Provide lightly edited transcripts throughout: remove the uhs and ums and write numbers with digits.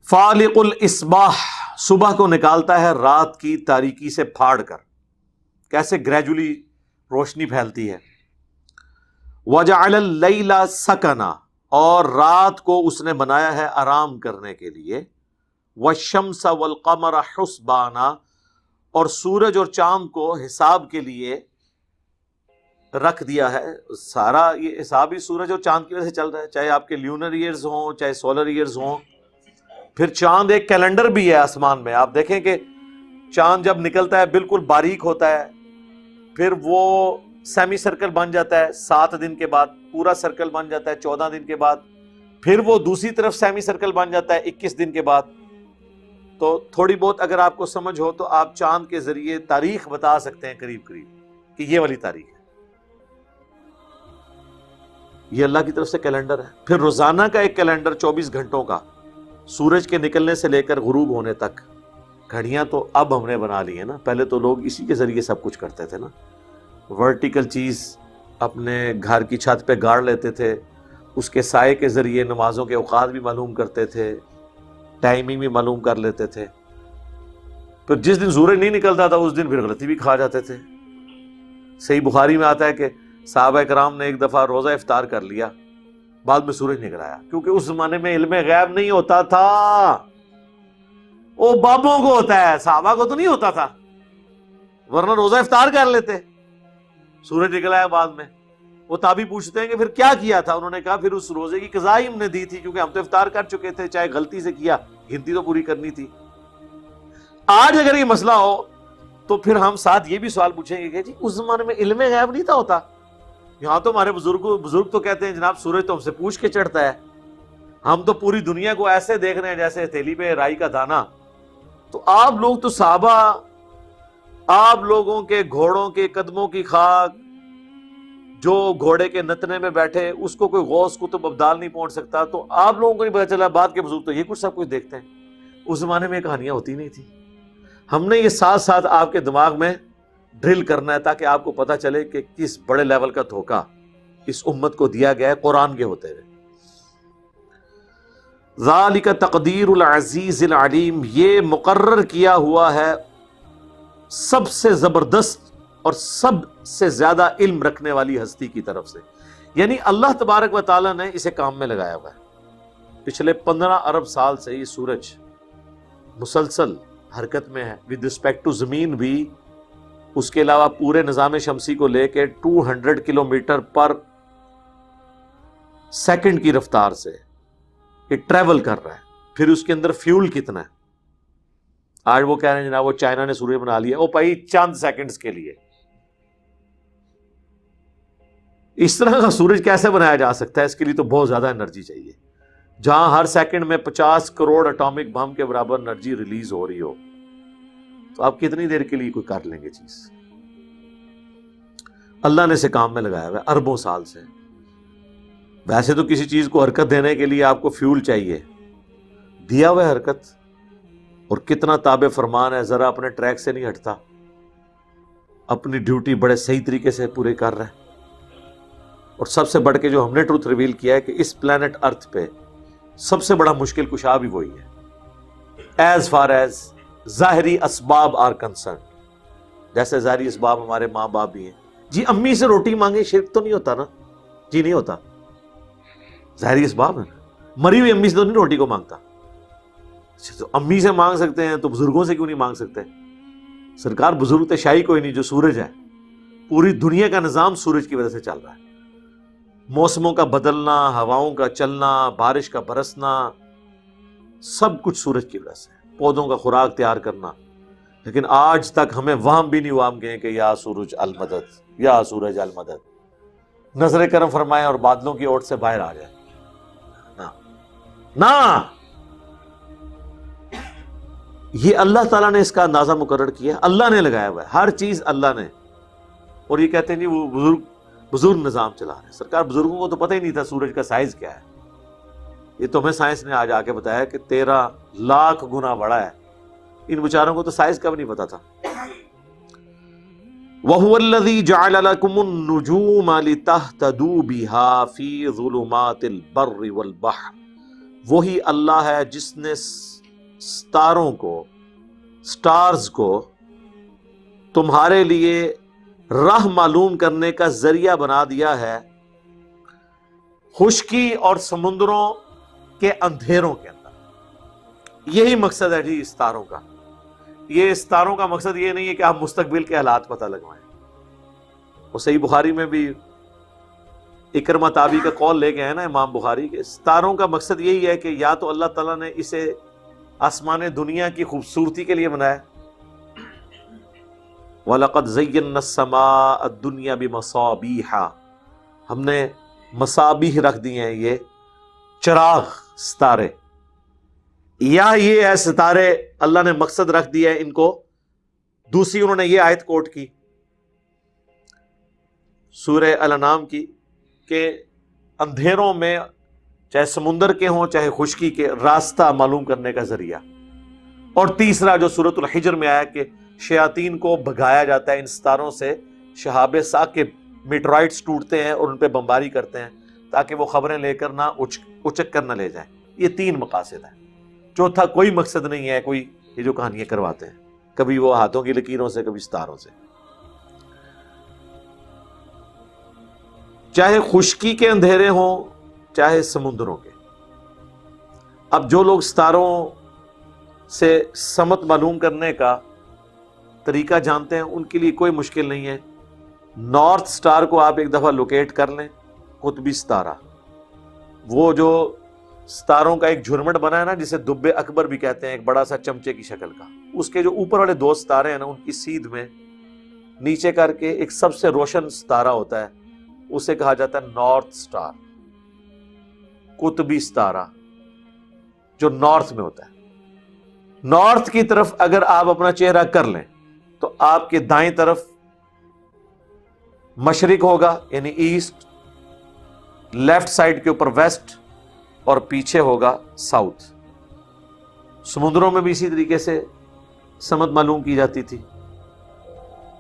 فالق الاصباح، صبح کو نکالتا ہے رات کی تاریکی سے پھاڑ کر، کیسے گریجولی روشنی پھیلتی ہے۔ وجعل اللیل سکنا، اور رات کو اس نے بنایا ہے آرام کرنے کے لیے۔ والشمس والقمر حسبانا، اور سورج اور چاند کو حساب کے لیے رکھ دیا ہے۔ سارا یہ حساب ہی سورج اور چاند کی وجہ سے چل رہا ہے، چاہے آپ کے لیونر ایئرز ہوں چاہے سولر ایئرز ہوں۔ پھر چاند ایک کیلنڈر بھی ہے آسمان میں، آپ دیکھیں کہ چاند جب نکلتا ہے بالکل باریک ہوتا ہے، پھر وہ سیمی سرکل بن جاتا ہے 7 دن کے بعد، پورا سرکل بن جاتا ہے 14 دن کے بعد، پھر وہ دوسری طرف سیمی سرکل بن جاتا ہے 21 دن کے بعد۔ تو تھوڑی بہت اگر آپ کو سمجھ ہو تو آپ چاند کے ذریعے تاریخ بتا سکتے ہیں قریب قریب کہ یہ والی تاریخ ہے۔ یہ اللہ کی طرف سے کیلنڈر ہے۔ پھر روزانہ کا ایک کیلنڈر 24 گھنٹوں کا، سورج کے نکلنے سے لے کر غروب ہونے تک۔ گھڑیاں تو اب ہم نے بنا لی ہیں نا، پہلے تو لوگ اسی کے ذریعے سب کچھ کرتے تھے نا۔ ورٹیکل چیز اپنے گھر کی چھت پہ گاڑ لیتے تھے، اس کے سائے کے ذریعے نمازوں کے اوقات بھی معلوم کرتے تھے، ٹائمنگ بھی معلوم کر لیتے تھے۔ پھر جس دن سورج نہیں نکلتا تھا اس دن پھر غلطی بھی کھا جاتے تھے۔ صحیح بخاری میں آتا ہے کہ صحابہ کرام نے ایک دفعہ روزہ افطار کر لیا، بعد میں سورج نکل آیا، کیونکہ اس زمانے میں علم غیب نہیں ہوتا تھا، وہ بابوں کو ہوتا ہے، صحابہ کو تو نہیں ہوتا تھا، ورنہ روزہ افطار کر لیتے۔ سورج نکل آیا بعد میں، وہ تابعی پوچھتے ہیں کہ پھر کیا کیا تھا؟ انہوں نے کہا پھر اس روزے کی قضا ہی ہم نے دی تھی، کیونکہ ہم تو افطار کر چکے تھے، چاہے غلطی سے کیا، گنتی تو پوری کرنی تھی۔ آج اگر یہ مسئلہ ہو تو پھر ہم ساتھ یہ بھی سوال پوچھیں گے کہ جی اس زمانے میں علم غیب نہیں تھا ہوتا؟ یہاں تو ہمارے بزرگ تو کہتے ہیں جناب سورج تو ہم سے پوچھ کے چڑھتا ہے، ہم تو پوری دنیا کو ایسے دیکھ رہے ہیں جیسے ہتھیلی پہ رائی کا دانہ۔ تو آپ لوگ تو صحابہ، آپ لوگوں کے گھوڑوں کے قدموں کی خاک، جو گھوڑے کے نتنے میں بیٹھے اس کو کوئی غوث قطب ابدال نہیں پہنچ سکتا، تو آپ لوگوں کو نہیں پتا چلا، بعد کے بزرگ تو یہ کچھ سب کچھ دیکھتے ہیں۔ اس زمانے میں کہانیاں ہوتی نہیں تھی۔ ہم نے یہ ساتھ ساتھ آپ کے دماغ میں ڈرل کرنا ہے تاکہ آپ کو پتا چلے کہ کس بڑے لیول کا دھوکہ اس امت کو دیا گیا ہے قرآن کے ہوتے ہوئے۔ ذالک تقدیر العزیز العلیم، یہ مقرر کیا ہوا ہے سب سے زبردست اور سب سے زیادہ علم رکھنے والی ہستی کی طرف سے، یعنی اللہ تبارک و تعالیٰ نے اسے کام میں لگایا ہوا ہے۔ پچھلے 15 ارب سال سے یہ سورج مسلسل حرکت میں ہے، ود رسپیکٹ ٹو زمین بھی، اس کے علاوہ پورے نظام شمسی کو لے کے 200 کلومیٹر پر سیکنڈ کی رفتار سے یہ ٹریول کر رہا ہے۔ پھر اس کے اندر فیول کتنا ہے؟ آج وہ کہہ رہے ہیں جناب وہ چائنا نے سورج بنا لیا، وہ پائی چند سیکنڈز کے لیے۔ اس طرح کا سورج کیسے بنایا جا سکتا ہے؟ اس کے لیے تو بہت زیادہ انرجی چاہیے۔ جہاں ہر سیکنڈ میں 50 کروڑ اٹامک بم کے برابر انرجی ریلیز ہو رہی ہو، تو آپ کتنی دیر کے لیے کوئی کر لیں گے چیز؟ اللہ نے اسے کام میں لگایا ہوا ہے اربوں سال سے۔ ویسے تو کسی چیز کو حرکت دینے کے لیے آپ کو فیول چاہیے، دیا ہوا ہے حرکت، اور کتنا تابع فرمان ہے، ذرا اپنے ٹریک سے نہیں ہٹتا، اپنی ڈیوٹی بڑے صحیح طریقے سے پورے کر رہے ہیں۔ اور سب سے بڑھ کے جو ہم نے ٹروتھ ریویل کیا ہے کہ اس پلانٹ ارتھ پہ سب سے بڑا مشکل کشا بھی وہی ہے، ایز فار ایز ظاہری اسباب آر کنسرن۔ جیسے ظاہری اسباب ہمارے ماں باپ بھی ہیں، جی امی سے روٹی مانگے شرک تو نہیں ہوتا نا؟ جی نہیں ہوتا، ظاہری اسباب ہے نا۔ مری ہوئی امی سے تو نہیں روٹی کو مانگتا، تو امی سے مانگ سکتے ہیں تو بزرگوں سے کیوں نہیں مانگ سکتے؟ سرکار بزرگ تو شاہی کوئی نہیں، جو سورج ہے، پوری دنیا کا نظام سورج کی وجہ سے چل رہا ہے۔ موسموں کا بدلنا، ہواؤں کا چلنا، بارش کا برسنا، سب کچھ سورج کی وجہ سے، پودوں کا خوراک تیار کرنا۔ لیکن آج تک ہمیں وہم بھی نہیں ہوا ہم کہیں کہ یا سورج المدد، یا سورج المدد، نظر کرم فرمائے اور بادلوں کی اوٹ سے باہر آ جائے نہ۔ یہ اللہ تعالیٰ نے اس کا اندازہ مقرر کیا، اللہ نے لگایا ہوا ہے ہر چیز، اللہ نے۔ اور یہ کہتے ہیں جی وہ بزرگ نظام چلا رہے ہیں۔ سرکار بزرگوں کو تو پتہ ہی نہیں تھا سورج کا سائز کیا ہے، یہ تو ہمیں سائنس نے آج آ کے بتایا کہ 13 لاکھ گنا بڑا ہے۔ ان بیچاروں کو تو سائز کا بھی نہیں پتا تھا۔ وَهُوَ الَّذِي جَعَلَ لَكُمُ النُّجُومَ لِتَهْتَدُوا بِهَا فِي ظُلُمَاتِ الْبَرِّ وَالْبَحْرِ، وہی اللہ ہے جس نے ستاروں کو، سٹارز کو تمہارے لیے راہ معلوم کرنے کا ذریعہ بنا دیا ہے خشکی اور سمندروں کے اندھیروں کے اندر۔ یہی مقصد ہے جی ستاروں کا۔ یہ ستاروں کا مقصد یہ نہیں ہے کہ آپ مستقبل کے حالات پتہ لگوائیں۔ وہ صحیح بخاری میں بھی اکرمہ تابعی کا قول لے کے ہیں نا امام بخاری کے، ستاروں کا مقصد یہی ہے کہ یا تو اللہ تعالیٰ نے اسے آسمان دنیا کی خوبصورتی کے لیے بنایا، وَلَقَدْ زَيَّنَّا السَّمَاءَ الدُّنْيَا بِمَصَابِيحَ، ہم نے مصابیح رکھ دی ہیں، یہ چراغ ستارے، یا یہ ہے ستارے اللہ نے مقصد رکھ دیا ہے ان کو۔ دوسری انہوں نے یہ آیت کوٹ کی سورہ الانعام کی کہ اندھیروں میں چاہے سمندر کے ہوں چاہے خشکی کے، راستہ معلوم کرنے کا ذریعہ۔ اور تیسرا جو سورۃ الحجر میں آیا کہ شیاطین کو بھگایا جاتا ہے ان ستاروں سے، شہاب ثاقب میٹرائٹس ٹوٹتے ہیں اور ان پہ بمباری کرتے ہیں تاکہ وہ خبریں لے کر نہ اچک کر نہ لے جائیں۔ یہ تین مقاصد ہیں۔ چوتھا کوئی مقصد نہیں ہے، کوئی یہ جو کہانیاں کرواتے ہیں، کبھی وہ ہاتھوں کی لکیروں سے، کبھی ستاروں سے۔ چاہے خشکی کے اندھیرے ہوں چاہے سمندروں کے۔ اب جو لوگ ستاروں سے سمت معلوم کرنے کا طریقہ جانتے ہیں ان کے لیے کوئی مشکل نہیں ہے۔ نارتھ سٹار کو آپ ایک دفعہ لوکیٹ کر لیں، قطبی ستارہ، وہ جو ستاروں کا ایک جھرمٹ بنا ہے نا جسے دب اکبر بھی کہتے ہیں، ایک بڑا سا چمچے کی شکل کا، اس کے جو اوپر والے دو ستارے ہیں نا ان کی سیدھ میں نیچے کر کے ایک سب سے روشن ستارہ ہوتا ہے، اسے کہا جاتا ہے نارتھ سٹار، قطبی ستارہ جو نارتھ میں ہوتا ہے۔ نارتھ کی طرف اگر آپ اپنا چہرہ کر لیں تو آپ کے دائیں طرف مشرق ہوگا یعنی ایسٹ، لیفٹ سائڈ کے اوپر ویسٹ، اور پیچھے ہوگا ساؤتھ۔ سمندروں میں بھی اسی طریقے سے سمت معلوم کی جاتی تھی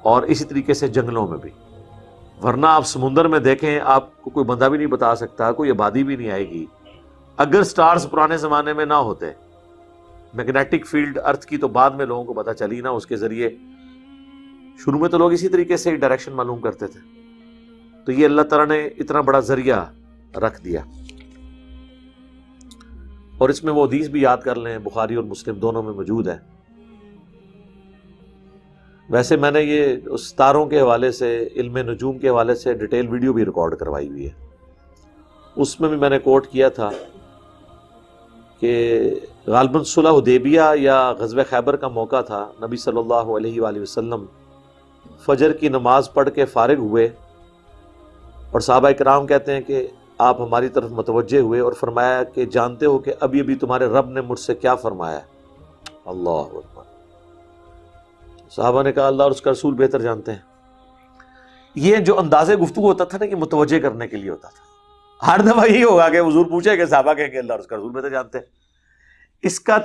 اور اسی طریقے سے جنگلوں میں بھی، ورنہ آپ سمندر میں دیکھیں آپ کو کوئی بندہ بھی نہیں بتا سکتا، کوئی آبادی بھی نہیں آئے گی اگر سٹارز پرانے زمانے میں نہ ہوتے۔ میگنیٹک فیلڈ ارتھ کی تو بعد میں لوگوں کو پتا چلی نا، اس کے ذریعے شروع میں تو لوگ اسی طریقے سے ہی ڈائریکشن معلوم کرتے تھے۔ تو یہ اللہ تعالیٰ نے اتنا بڑا ذریعہ رکھ دیا۔ اور اس میں وہ حدیث بھی یاد کر لیں، بخاری اور مسلم دونوں میں موجود ہے۔ ویسے میں نے یہ ستاروں کے حوالے سے، علم نجوم کے حوالے سے ڈیٹیل ویڈیو بھی ریکارڈ کروائی ہوئی ہے، اس میں بھی میں نے کوٹ کیا تھا کہ غالباً صلح حدیبیہ یا غزوہ خیبر کا موقع تھا، نبی صلی اللہ علیہ وآلہ وسلم فجر کی نماز پڑھ کے فارغ ہوئے اور صحابہ کرام کہتے ہیں کہ آپ ہماری طرف متوجہ ہوئے اور فرمایا کہ جانتے ہو کہ ابھی ابھی تمہارے رب نے مجھ سے کیا فرمایا ہے؟ اللہ اکبر۔ صحابہ نے کہا اللہ اور اس کا رسول بہتر جانتے ہیں۔ یہ جو انداز گفتگو ہوتا تھا نا کہ متوجہ کرنے کے لیے ہوتا تھا، ہر دفعہ یہی ہوگا کہ حضور پوچھے کہ صحابہ کہیں کہ اللہ اور اس کا رسول بہتر جانتے ہیں۔ اس کا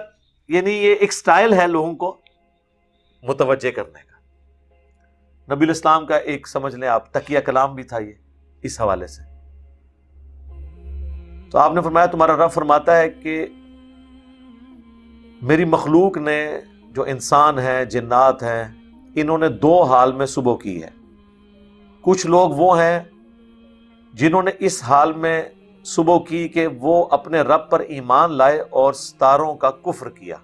یعنی یہ ایک سٹائل ہے لوگوں کو متوجہ کرنے کا۔ نبی الاسلام کا ایک سمجھ لیں آپ تقیہ کلام بھی تھا یہ اس حوالے سے۔ تو آپ نے فرمایا تمہارا رب فرماتا ہے کہ میری مخلوق نے، جو انسان ہیں جنات ہیں، انہوں نے دو حال میں صبح کی ہے۔ کچھ لوگ وہ ہیں جنہوں نے اس حال میں صبح کی کہ وہ اپنے رب پر ایمان لائے اور ستاروں کا کفر کیا،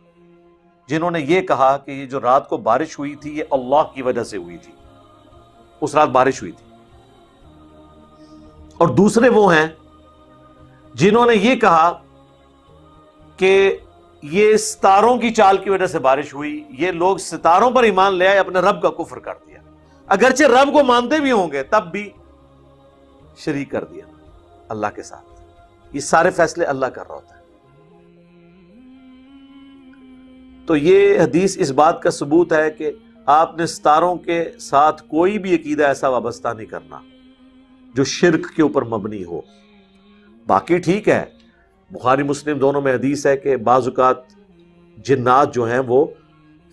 جنہوں نے یہ کہا کہ یہ جو رات کو بارش ہوئی تھی یہ اللہ کی وجہ سے ہوئی تھی، اس رات بارش ہوئی تھی۔ اور دوسرے وہ ہیں جنہوں نے یہ کہا کہ یہ ستاروں کی چال کی وجہ سے بارش ہوئی، یہ لوگ ستاروں پر ایمان لے آئے، اپنے رب کا کفر کر دیا، اگرچہ رب کو مانتے بھی ہوں گے تب بھی شریک کر دیا اللہ کے ساتھ۔ یہ سارے فیصلے اللہ کر رہا ہوتا ہے۔ تو یہ حدیث اس بات کا ثبوت ہے کہ آپ نے ستاروں کے ساتھ کوئی بھی عقیدہ ایسا وابستہ نہیں کرنا جو شرک کے اوپر مبنی ہو۔ باقی ٹھیک ہے، بخاری مسلم دونوں میں حدیث ہے کہ بعض اوقات جنات جو ہیں وہ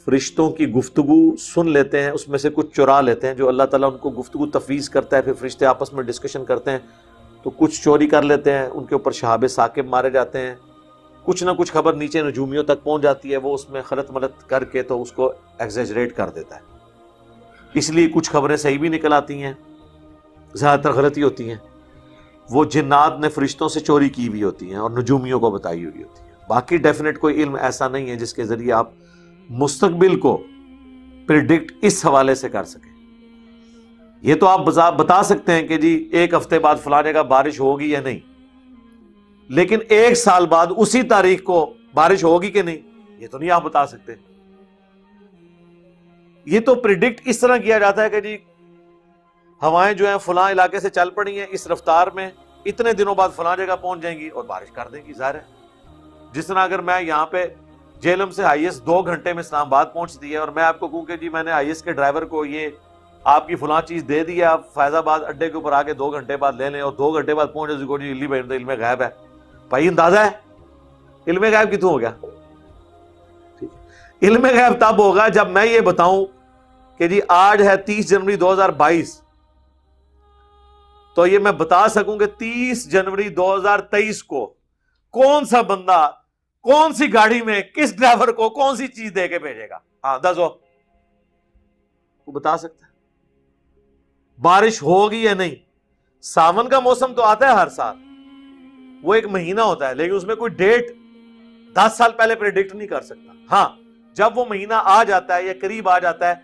فرشتوں کی گفتگو سن لیتے ہیں، اس میں سے کچھ چرا لیتے ہیں، جو اللہ تعالیٰ ان کو گفتگو تفویض کرتا ہے، پھر فرشتے آپس میں ڈسکشن کرتے ہیں تو کچھ چوری کر لیتے ہیں، ان کے اوپر شہاب ثاقب مارے جاتے ہیں کچھ نہ کچھ خبر نیچے نجومیوں تک پہنچ جاتی ہے، وہ اس میں خلط ملط کر کے تو اس کو ایگزیجریٹ کر دیتا ہے، اس لیے کچھ خبریں صحیح بھی نکل آتی ہیں، زیادہ تر غلطی ہوتی ہیں، وہ جنات نے فرشتوں سے چوری کی بھی ہوتی ہیں اور نجومیوں کو بتائی ہوئی ہوتی ہیں۔ باقی ڈیفینیٹ کوئی علم ایسا نہیں ہے جس کے ذریعے آپ مستقبل کو پریڈکٹ اس حوالے سے کر سکیں۔ یہ تو آپ بتا سکتے ہیں کہ جی ایک ہفتے بعد فلاں جگہ بارش ہوگی یا نہیں، لیکن ایک سال بعد اسی تاریخ کو بارش ہوگی کہ نہیں، یہ تو نہیں آپ بتا سکتے۔ یہ تو پریڈکٹ اس طرح کیا جاتا ہے کہ جی ہوائیں جو ہیں فلاں علاقے سے چل پڑی ہیں اس رفتار میں، اتنے دنوں بعد فلاں جگہ پہنچ جائیں گی اور بارش کر دیں گی، ظاہر ہے۔ جس طرح اگر میں یہاں پہ جیلم سے آئی ایس 2 گھنٹے میں اسلام آباد پہنچتی ہے اور میں آپ کو کہوں کہ جی میں نے آئی ایس کے ڈرائیور کو یہ آپ کی فلاں چیز دے دی ہے، آپ فیض آباد اڈے کے اوپر آ کے 2 گھنٹے بعد لے لیں، اور 2 گھنٹے بعد پہنچے تو جی علم غیب ہے، بھائی اندازہ ہے علم غیب کتوں ہو گیا؟ علم غیب تب ہوگا جب میں یہ بتاؤں کہ جی آج ہے 30 جنوری 2022، تو یہ میں بتا سکوں کہ 30 جنوری 2023 کو کون سا بندہ کون سی گاڑی میں کس ڈرائیور کو کون سی چیز دے کے بھیجے گا، ہاں دسو، وہ بتا سکتا ہے بارش ہوگی یا نہیں۔ ساون کا موسم تو آتا ہے ہر سال، وہ ایک مہینہ ہوتا ہے، لیکن اس میں کوئی ڈیٹ 10 سال پہلے پریڈکٹ نہیں کر سکتا۔ ہاں جب وہ مہینہ آ جاتا ہے یا قریب آ جاتا ہے،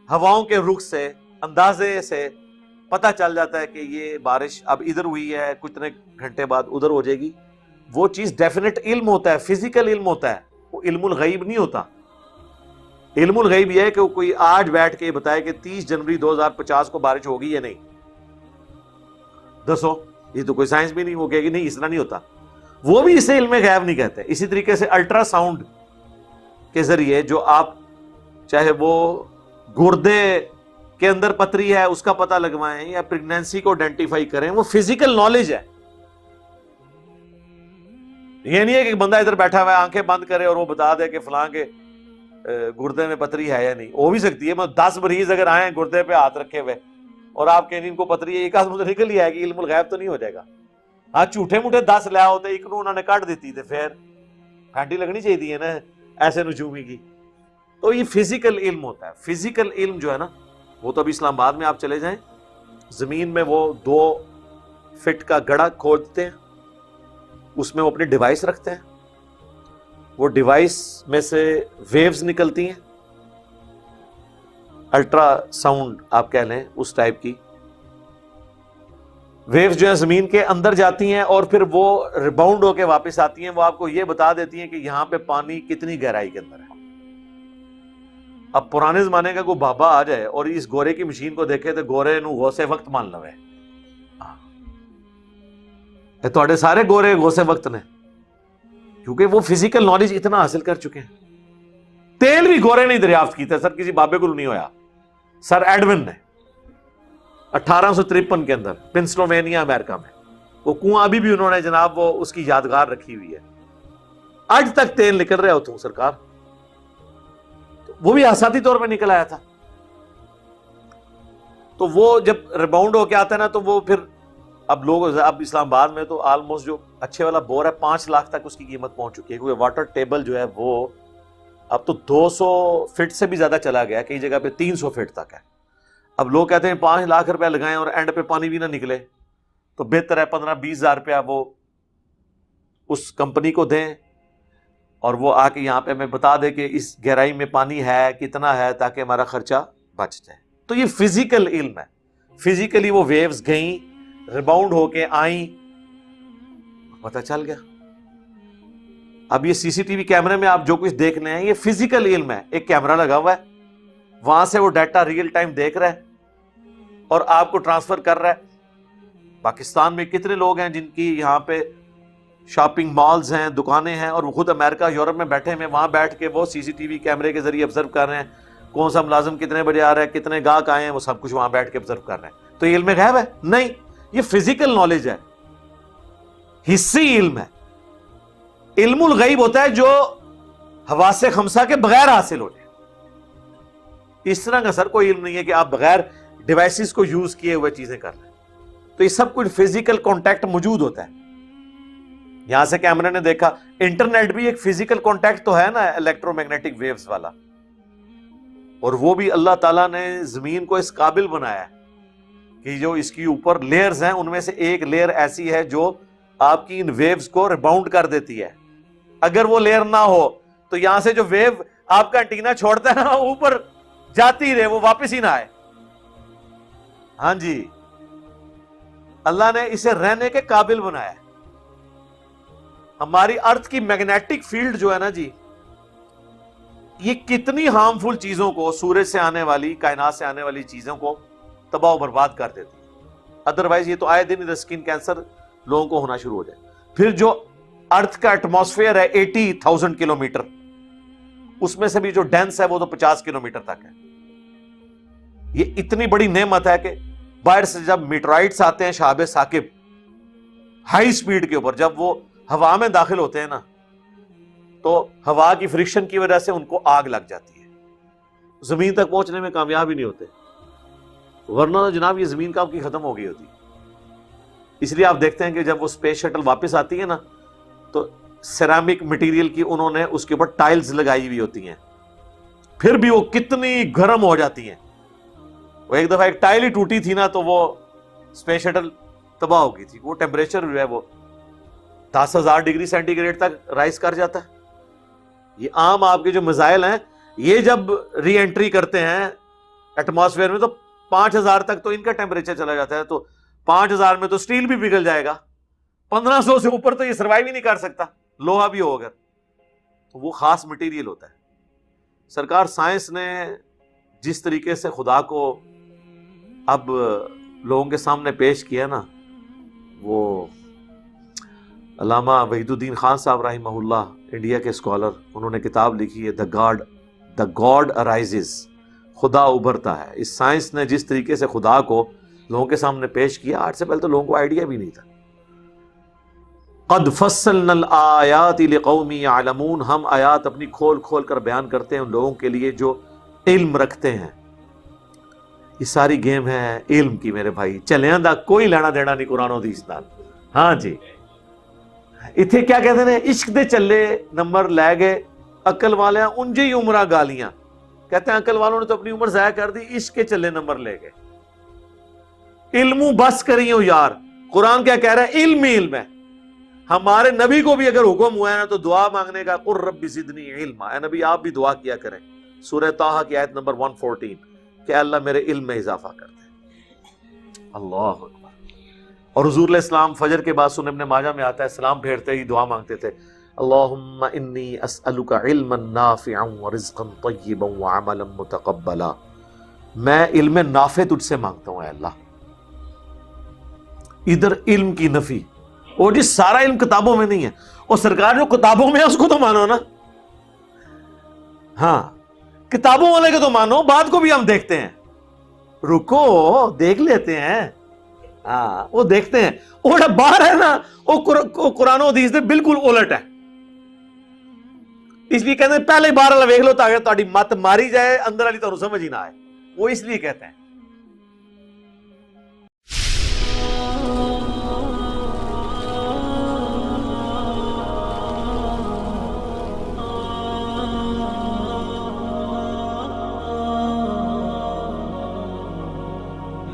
ہواؤں کے رخ سے اندازے سے پتہ چل جاتا ہے کہ یہ بارش اب ادھر ہوئی ہے، کتنے گھنٹے بعد ادھر ہو جائے گی، وہ چیز ڈیفینیٹ علم ہوتا ہے، فزیکل علم ہوتا ہے، وہ علم الغیب نہیں ہوتا۔ علم الغیب یہ ہے کہ وہ کوئی آج بیٹھ کے بتائے کہ 30 جنوری 2050 کو بارش ہوگی یا نہیں، دسو، یہ تو کوئی سائنس بھی نہیں، وہ کہے گی نہیں اس طرح نہیں ہوتا، وہ بھی اسے علم غیب نہیں کہتے۔ اسی طریقے سے الٹرا ساؤنڈ کے ذریعے جو آپ چاہے وہ گردے کے اندر پتری ہے اس کا پتہ لگوائیں یا پریگنینسی کو آئیڈینٹیفائی کریں، وہ فزیکل نالج ہے۔ یہ نہیں ہے کہ بندہ ادھر بیٹھا ہوا ہے آنکھیں بند کرے اور وہ بتا دے کہ فلاں کے گردے میں پتری ہے یا نہیں، ہو بھی سکتی ہے۔ 10 مریض اگر آئیں گردے پہ ہاتھ رکھے ہوئے اور آپ کہیں ان کو پتری ہے، ایک آدھ مجھے نکل ہی آئے گی، علم الغیب تو نہیں ہو جائے گا۔ آج جھوٹے موٹے 10 لیا ہوتے ایک انہوں نے کاٹ دیتی تھے، پھر پھانٹی لگنی چاہیے تھی نا ایسے نجومی کی۔ تو یہ فزیکل علم ہوتا ہے۔ فزیکل علم جو ہے نا، وہ تو ابھی اسلام آباد میں آپ چلے جائیں، زمین میں وہ 2 فٹ کا گڑھا کھودتے ہیں، اس میں وہ اپنی ڈیوائس رکھتے ہیں، وہ ڈیوائس میں سے ویوز نکلتی ہیں، الٹرا ساؤنڈ آپ کہہ لیں اس ٹائپ کی ویوز جو ہیں زمین کے اندر جاتی ہیں اور پھر وہ ریباؤنڈ ہو کے واپس آتی ہیں، وہ آپ کو یہ بتا دیتی ہیں کہ یہاں پہ پانی کتنی گہرائی کے اندر ہے۔ اب پرانے زمانے کا کوئی بابا آ جائے اور اس گورے کی مشین کو دیکھے تو گورے نو غوث وقت مان لوے، تھوڑے سارے گورے غوث وقت نے، کیونکہ وہ فزیکل نالج اتنا حاصل کر چکے ہیں۔ تیل بھی گورے نہیں دریافت کیتا سر، کسی بابے کو نہیں ہویا، سر ایڈون نے 1853 کے اندر پنسلوینیا امریکہ میں، وہ کنواں ابھی بھی انہوں نے جناب وہ اس کی یادگار رکھی ہوئی ہے، آج تک تیل نکل رہا ہوتا ہوں سرکار، وہ بھی حساتی طور پہ نکل آیا تھا۔ تو وہ جب ریباؤنڈ ہو کے آتا ہے نا تو وہ پھر اب لوگ اب اسلام آباد میں تو آلموسٹ جو اچھے والا بور ہے 5 لاکھ تک اس کی قیمت پہنچ چکی ہے، کیونکہ واٹر ٹیبل جو ہے وہ اب تو 200 فٹ سے بھی زیادہ چلا گیا، کئی جگہ پہ 300 فٹ تک ہے۔ اب لوگ کہتے ہیں 5 لاکھ روپے لگائیں اور اینڈ پہ پانی بھی نہ نکلے، تو بہتر ہے 15-20 ہزار روپیہ وہ اس کمپنی کو دیں اور وہ آ کے یہاں پہ ہمیں بتا دے کہ اس گہرائی میں پانی ہے کتنا ہے، تاکہ ہمارا خرچہ بچ جائے۔ تو یہ فزیکل علم ہے، فزیکلی وہ ویوز گئیں، ریباؤنڈ ہو کے آئیں، پتہ چل گیا۔ اب یہ سی سی ٹی وی کیمرے میں آپ جو کچھ دیکھ رہے ہیں یہ فزیکل علم ہے، ایک کیمرہ لگا ہوا ہے، وہاں سے وہ ڈیٹا ریئل ٹائم دیکھ رہا ہے اور آپ کو ٹرانسفر کر رہا ہے۔ پاکستان میں کتنے لوگ ہیں جن کی یہاں پہ شاپنگ مالز ہیں، دکانیں ہیں، اور وہ خود امریکہ یورپ میں بیٹھے ہیں، وہاں بیٹھ کے وہ سی سی ٹی وی کیمرے کے ذریعے آبزرو کر رہے ہیں کون سا ملازم کتنے بجے آ رہا ہے، کتنے گاہک آئے ہیں، وہ سب کچھ وہاں بیٹھ کے آبزرو کر رہے ہیں۔ تو یہ علم غیب ہے؟ نہیں، یہ فزیکل نالج ہے، حسی علم ہے۔ علم الغیب ہوتا ہے جو حواس خمسہ کے بغیر حاصل ہو جائے۔ اس طرح کا سر کوئی علم نہیں ہے کہ آپ بغیر ڈیوائسز کو یوز کیے ہوئے چیزیں کر لیں۔ تو یہ سب کچھ فزیکل کانٹیکٹ موجود ہوتا ہے، یہاں سے کیمرے نے دیکھا. انٹرنیٹ بھی ایک فزیکل کانٹیکٹ تو ہے نا الیکٹرو میگنیٹک ویوز والا, اور وہ بھی اللہ تعالیٰ نے زمین کو اس قابل بنایا ہے کہ جو اس کی اوپر لیئرز ہیں ان میں سے ایک لیئر ایسی ہے جو آپ کی ان ویوز کو ریباؤنڈ کر دیتی ہے. اگر وہ لیئر نہ ہو تو یہاں سے جو ویو آپ کا انٹینا چھوڑتا ہے نا اوپر جاتی رہے, وہ واپس ہی نہ آئے. ہاں جی, اللہ نے اسے رہنے کے قابل بنایا ہے. ہماری ارتھ کی میگنیٹک فیلڈ جو ہے نا جی, یہ کتنی ہارمفل چیزوں کو, سورج سے آنے والی, کائنات سے آنے والی چیزوں کو تباہ و برباد کر دیتی ہے. ادروائز یہ تو آئے دن اسکن کینسر لوگوں کو ہونا شروع ہو جائے. پھر جو ارتھ کا ایٹماسفیئر ہے 80,000 کلومیٹر, اس میں سے بھی جو ڈینس ہے وہ تو 50 کلومیٹر تک ہے. یہ اتنی بڑی نعمت ہے کہ باہر سے جب میٹرائٹس آتے ہیں شہاب ثاقب ہائی سپیڈ کے اوپر, جب وہ ہوا میں داخل ہوتے ہیں نا تو ہوا کی فرکشن کی وجہ سے ان کو آگ لگ جاتی ہے, زمین تک پہنچنے میں کامیاب ہی نہیں ہوتے, ورنہ تو جناب یہ زمین کا آپ کی ختم ہو گئی ہوتی. اس لیے آپ دیکھتے ہیں کہ جب وہ اسپیس شٹل واپس آتی ہے نا تو سیرامک مٹیریل کی انہوں نے اس کے اوپر ٹائلز لگائی ہوئی ہوتی ہیں, پھر بھی وہ کتنی گرم ہو جاتی ہیں. وہ ایک دفعہ ایک ٹائل ہی ٹوٹی تھی نا تو وہ اسپیس شٹل تباہ ہو گئی تھی. وہ ٹیمپریچر جو ہے وہ 10,000 ڈگری سینٹی گریڈ تک رائز کر جاتا ہے. یہ عام آپ کے جو میزائل ہیں یہ جب ری انٹری کرتے ہیں ایٹماسفیئر میں تو 5,000 تک تو ان کا ٹیمپریچر چلا جاتا ہے. تو 5,000 میں تو سٹیل بھی پگھل جائے گا, 1,500 سے اوپر تو یہ سروائیو ہی نہیں کر سکتا, لوہا بھی ہو اگر. تو وہ خاص مٹیریل ہوتا ہے. سرکار سائنس نے جس طریقے سے خدا کو اب لوگوں کے سامنے پیش کیا نا, وہ علامہ وحید الدین خان صاحب رحمہ اللہ, انڈیا کے اسکالر, انہوں نے کتاب لکھی ہے دا گاڈ ارائزز, خدا ابھرتا ہے. اس سائنس نے جس طریقے سے خدا کو لوگوں کے سامنے پیش کیا, آج سے پہلے تو لوگوں کو آئیڈیا بھی نہیں تھا. قد فصلنا الآیات لقوم یعلمون, ہم آیات اپنی کھول کھول کر بیان کرتے ہیں ان لوگوں کے لیے جو علم رکھتے ہیں. یہ ساری گیم ہے علم کی میرے بھائی, چلیں دا کوئی لینا دینا نہیں قرآن و حدیث نال. ہاں جی, اتھے کیا کہتے ہیں, عشق دے چلے نمبر لے گئے عقل والے انجے ہی عمرہ گالیاں. کہتے ہیں عقل والوں نے تو اپنی عمر ضائع کر دی, عشق کے چلے نمبر لے گئے. علموں بس کری ہو یار, قرآن کیا کہہ رہا ہے, علم ہی علم ہے. ہمارے نبی کو بھی اگر حکم ہوا ہے نا تو دعا مانگنے کا, قل رب زدنی علما, اے نبی آپ بھی دعا کیا کریں. سورہ طٰہٰ کی آیت نمبر 114 کہ اللہ میرے علم میں اضافہ کر دے. اللہ اکبر. اور حضور علیہ السلام فجر کے بعد سنن ابن ماجہ میں آتا ہے, سلام پھیرتے ہی دعا مانگتے تھے, اللہم انی اسألک علما نافعا ورزقا طیبا وعملا متقبلا. میں علم نافع تجھ سے مانگتا ہوں اے اللہ. ادھر علم کی نفی, اور جس سارا علم کتابوں میں نہیں ہے, اور سرکار جو کتابوں میں ہے اس کو تو مانو نا. ہاں کتابوں والے کو تو مانو, بعد کو بھی ہم دیکھتے ہیں, رکو دیکھ لیتے ہیں. ہاں وہ دیکھتے ہیں, وہ باہر ہے نا وہ قرآن و حدیث سے بالکل الٹ ہے. اس لیے کہتے ہیں پہلے باہر والا ویکھ لو تاکہ تہاڈی مت ماری جائے, اندر والی تو سمجھ ہی نہ آئے. وہ اس لیے کہتے ہیں.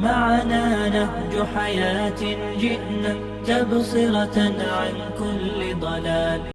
معنا نهج حياة جئنا تبصرة عن كل ضلال.